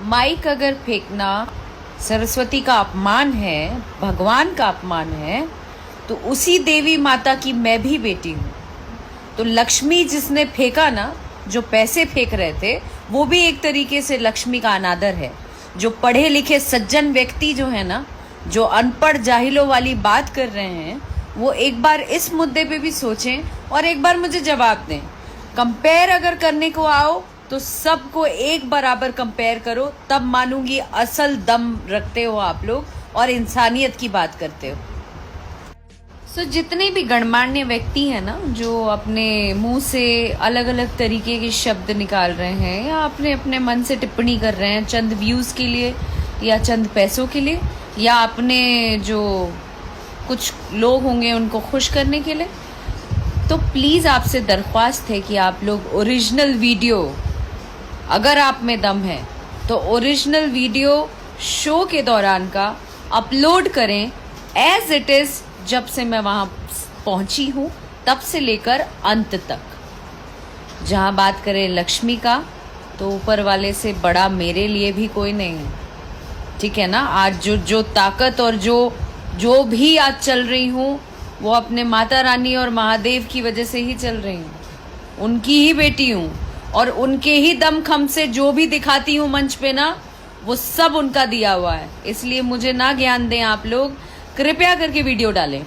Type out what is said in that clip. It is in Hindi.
माइक अगर फेंकना सरस्वती का अपमान है, भगवान का अपमान है, तो उसी देवी माता की मैं भी बेटी हूँ। तो लक्ष्मी जिसने फेंका ना, जो पैसे फेंक रहे थे, वो भी एक तरीके से लक्ष्मी का अनादर है। जो पढ़े लिखे सज्जन व्यक्ति जो है ना, जो अनपढ़ जाहिलों वाली बात कर रहे हैं, वो एक बार इस मुद्दे पे भी सोचें और एक बार मुझे जवाब दें। कंपेयर अगर करने को आओ तो सबको एक बराबर कंपेयर करो, तब मानूंगी असल दम रखते हो आप लोग और इंसानियत की बात करते हो। जितने भी गणमान्य व्यक्ति हैं ना, जो अपने मुंह से अलग अलग तरीके के शब्द निकाल रहे हैं या अपने अपने मन से टिप्पणी कर रहे हैं चंद व्यूज के लिए या चंद पैसों के लिए या अपने जो कुछ लोग होंगे उनको खुश करने के लिए, तो प्लीज आपसे दरख्वास्त है कि आप लोग ओरिजिनल वीडियो, अगर आप में दम है तो ओरिजिनल वीडियो शो के दौरान का अपलोड करें एज इट इज। जब से मैं वहां पहुंची हूं तब से लेकर अंत तक। जहां बात करें लक्ष्मी का, तो ऊपर वाले से बड़ा मेरे लिए भी कोई नहीं है, ठीक है ना। आज जो ताकत और जो भी आज चल रही हूँ वो अपने माता रानी और महादेव की वजह से ही चल रही हूँ। उनकी ही बेटी हूँ और उनके ही दमखम से जो भी दिखाती हूँ मंच पे ना, वो सब उनका दिया हुआ है। इसलिए मुझे ना ज्ञान दें आप लोग, कृपया करके वीडियो डालें।